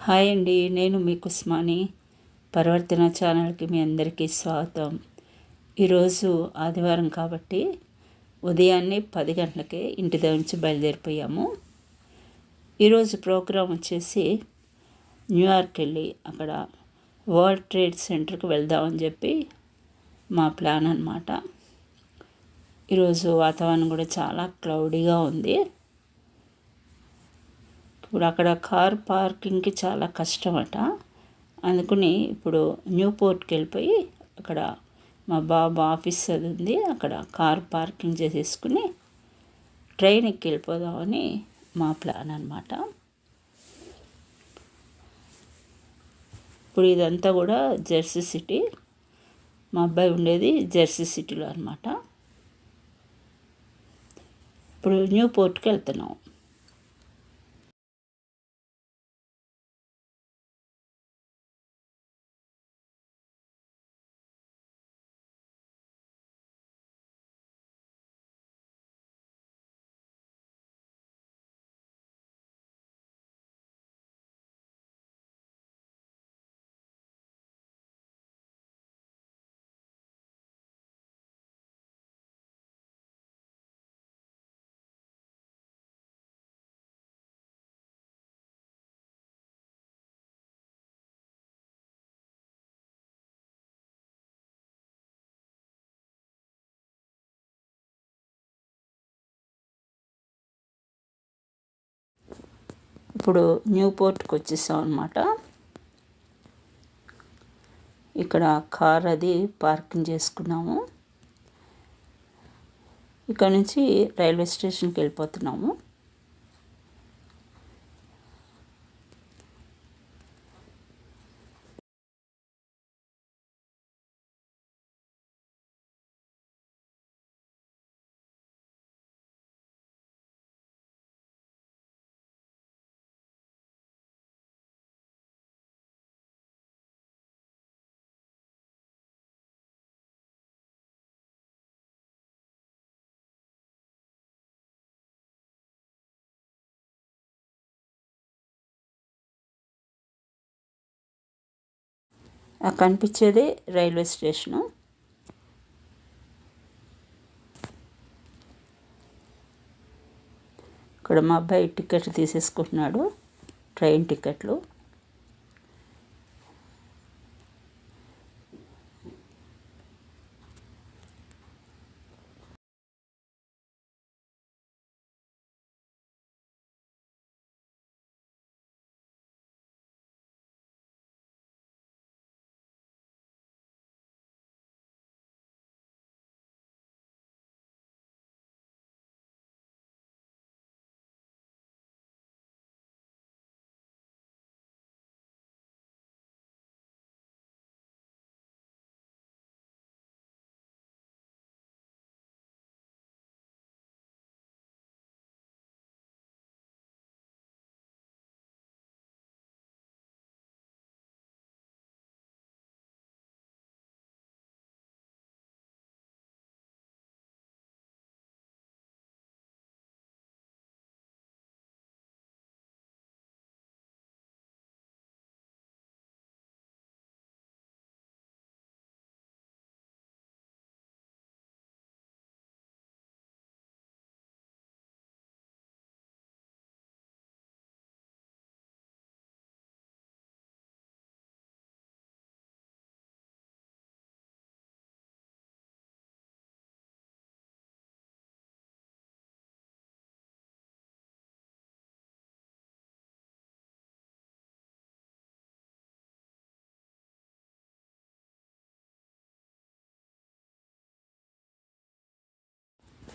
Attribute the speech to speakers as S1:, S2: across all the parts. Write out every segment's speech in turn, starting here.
S1: Hi అండి, నేను మీ కుస్మాని. పరివర్తన ఛానల్కి మీ అందరికీ స్వాగతం. ఈరోజు ఆదివారం కాబట్టి ఉదయాన్నే 10 గంటలకే ఇంటి దగ్గర నుంచి బయలుదేరిపోయాము. ఈరోజు ప్రోగ్రాం వచ్చేసి న్యూయార్క్ వెళ్ళి అక్కడ వరల్డ్ ట్రేడ్ సెంటర్కి వెళ్దామని చెప్పి మా ప్లాన్ అన్నమాట. ఈరోజు వాతావరణం కూడా చాలా క్లౌడీగా ఉంది. ఇప్పుడు అక్కడ కార్ పార్కింగ్కి చాలా కష్టమట. అందుకని ఇప్పుడు న్యూపోర్ట్కి వెళ్ళిపోయి అక్కడ మా బాబు ఆఫీస్ అది ఉంది, అక్కడ కార్ పార్కింగ్ చేసేసుకుని ట్రైన్ ఎక్కి వెళ్ళిపోదామని మా ప్లాన్ అన్నమాట. ఇప్పుడు ఇదంతా కూడా జెర్సీ సిటీ. మా అబ్బాయి ఉండేది జెర్సీ సిటీలో అన్నమాట. ఇప్పుడు న్యూపోర్ట్కి వెళ్తున్నాం. ఇప్పుడు న్యూపోర్ట్కి వచ్చేసాం అన్నమాట. ఇక్కడ కార్ అది పార్కింగ్ చేసుకున్నాము. ఇక్కడ నుంచి రైల్వే స్టేషన్కి వెళ్ళిపోతున్నాము. కనిపించేది రైల్వే స్టేషను. ఇక్కడ మా అబ్బాయి టికెట్లు తీసేసుకుంటున్నాడు, ట్రైన్ టికెట్లు.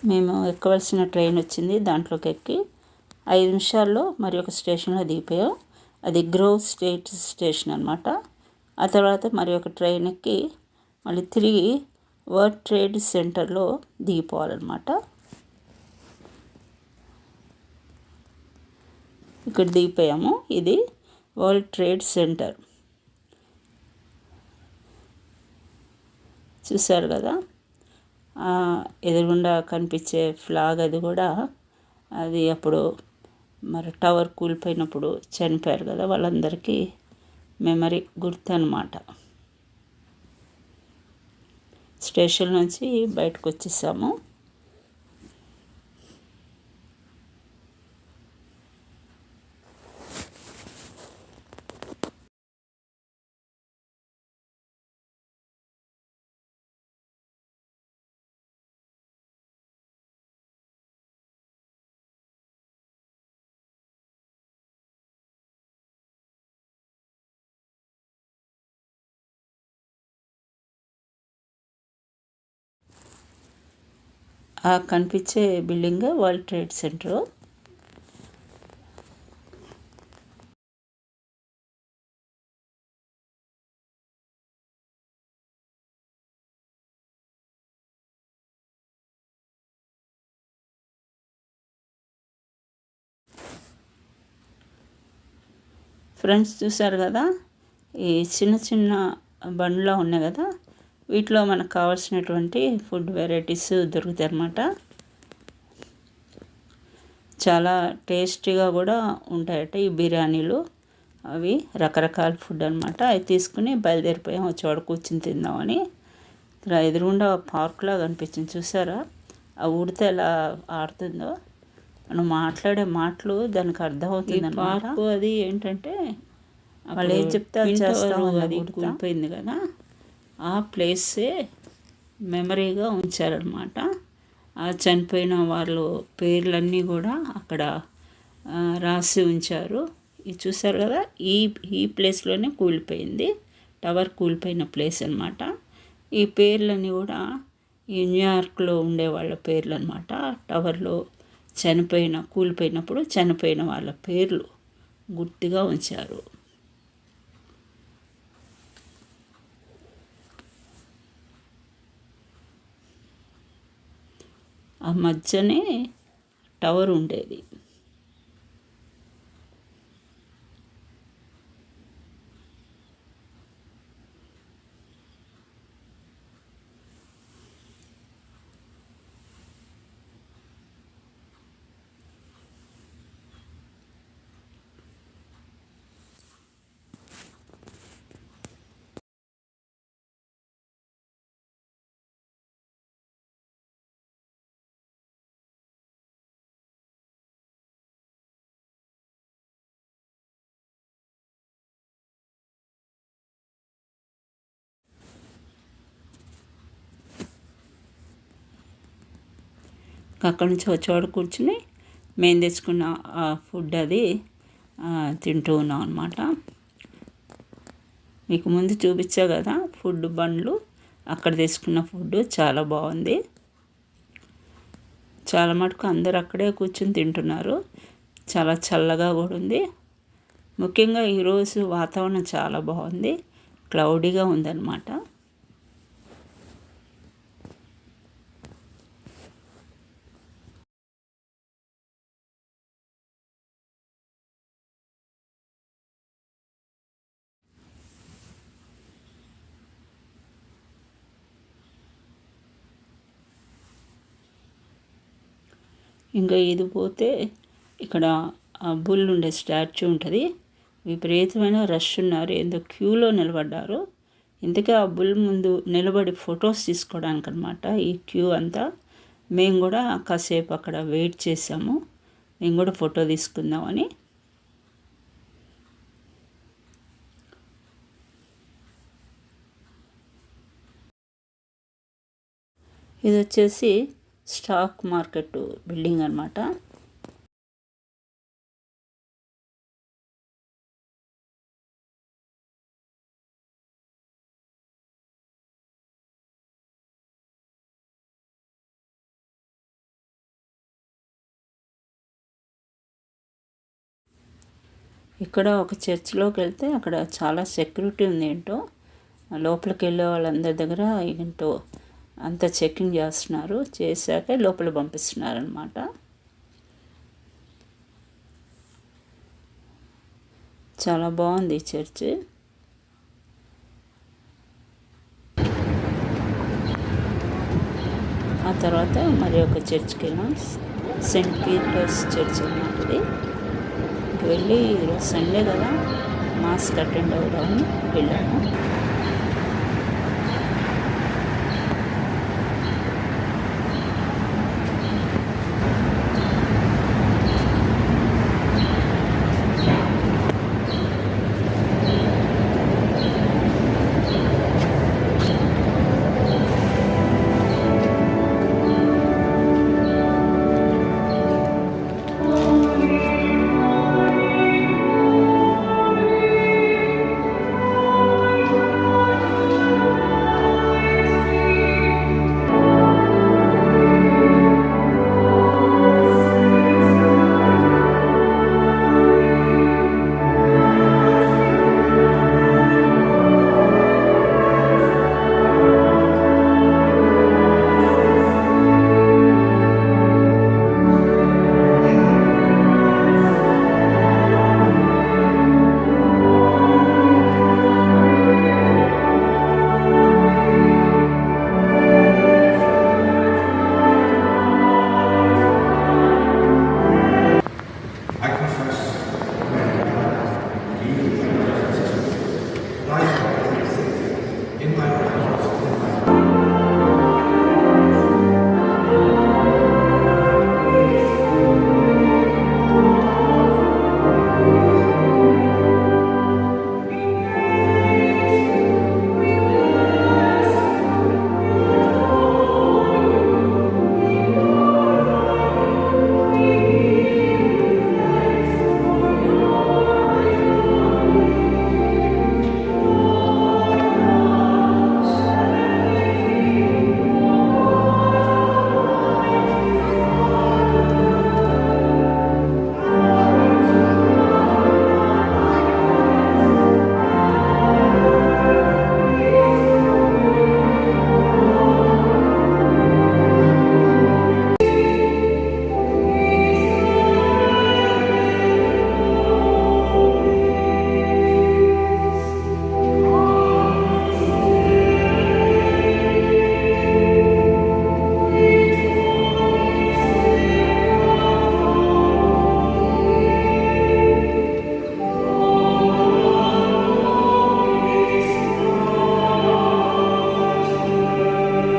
S1: మేము ఎక్కవలసిన ట్రైన్ వచ్చింది, దాంట్లోకి ఎక్కి 5 నిమిషాల్లో మరి ఒక స్టేషన్లో దిగిపోయాం. అది గ్రోవ్ స్టేట్ స్టేషన్ అన్నమాట. ఆ తర్వాత మరి ఒక ట్రైన్ ఎక్కి మళ్ళీ తిరిగి వరల్డ్ ట్రేడ్ సెంటర్లో దిగిపోవాలన్నమాట. ఇక్కడ దిగిపోయాము. ఇది వరల్డ్ ట్రేడ్ సెంటర్, చూశారు కదా. ఎదురుగుండా కనిపించే ఫ్లాగ్ అది కూడా అది అప్పుడు మరి టవర్ కూలిపోయినప్పుడు చనిపోయారు కదా, వాళ్ళందరికీ మెమరీ గుర్తు అన్నమాట. స్టేషన్ నుంచి బయటకు వచ్చేసాము. ఆ కనిపించే building world trade centre. Friends చూసారు కదా, ఈ చిన్న చిన్న బండ్లా ఉన్నాయి కదా, వీటిలో మనకు కావాల్సినటువంటి ఫుడ్ వెరైటీస్ దొరుకుతాయి అన్నమాట. చాలా టేస్టీగా కూడా ఉంటాయట ఈ బిర్యానీలు. అవి రకరకాల ఫుడ్ అనమాట. అవి తీసుకుని బయలుదేరిపోయాం, వచ్చి వాడు కూర్చుని తిందామని. ఇలా ఎదురుగుండా పార్క్లా కనిపించింది చూసారా, ఆ ఉడితే ఎలా ఆడుతుందో. మనం మాట్లాడే మాటలు దానికి అర్థమవుతుంది. పార్కు అది ఏంటంటే వాళ్ళు ఏం చెప్తే అది చేస్తాము. అది కూలిపోయింది కదా, ఆ ప్లేసే మెమరీగా ఉంచారనమాట. ఆ చనిపోయిన వాళ్ళు పేర్లన్నీ కూడా అక్కడ రాసి ఉంచారు. ఇది చూసారు కదా, ఈ ప్లేస్లోనే కూలిపోయింది, టవర్ కూలిపోయిన ప్లేస్ అనమాట. ఈ పేర్లన్నీ కూడా ఈ న్యూయార్క్లో ఉండే వాళ్ళ పేర్లు అనమాట. టవర్లో కూలిపోయినప్పుడు చనిపోయిన వాళ్ళ పేర్లు గుర్తుగా ఉంచారు. ఆ మధ్యనే టవర్ ఉండేది. అక్కడి నుంచి వచ్చేవాడు కూర్చుని మేము తెచ్చుకున్న ఆ ఫుడ్ అది తింటూ ఉన్నాం అనమాట. మీకు ముందు చూపించా కదా ఫుడ్ బండ్లు, అక్కడ తెచ్చుకున్న ఫుడ్ చాలా బాగుంది. చాలా మటుకు అందరు అక్కడే కూర్చుని తింటున్నారు. చాలా చల్లగా కూడా ఉంది. ముఖ్యంగా ఈరోజు వాతావరణం చాలా బాగుంది, క్లౌడీగా ఉందన్నమాట. ఇంకా ఇది పోతే ఇక్కడ బుల్ ఉండే స్టాచ్యూ ఉంటుంది. విపరీతమైన రష్ ఉన్నారు, ఏందో క్యూలో నిలబడ్డారు. ఇందుకే ఆ బుల్ ముందు నిలబడి ఫొటోస్ తీసుకోవడానికి అనమాట ఈ క్యూ అంతా. మేము కూడా కాసేపు అక్కడ వెయిట్ చేసాము, మేము కూడా ఫోటో తీసుకుందామని. ఇది వచ్చేసి స్టాక్ మార్కెట్ బిల్డింగ్ అనమాట. ఇక్కడ ఒక చర్చ్లోకి వెళ్తే అక్కడ చాలా సెక్యూరిటీ ఉంది. ఏంటో లోపలికి వెళ్ళే వాళ్ళందరి దగ్గర ఏంటో అంత చెకింగ్ చేస్తున్నారు, చేశాక లోపల పంపిస్తున్నారు అనమాట. చాలా బాగుంది చర్చ్. ఆ తర్వాత మరి ఒక చర్చ్కి వెళ్ళాం, సెయింట్ పీటర్స్ చర్చ్ అన్నమాట. టెంపుల్కి వెళ్ళి ఈరోజు సండే కదా మాస్క్ అటెండ్ అవుదామని వెళ్ళాము.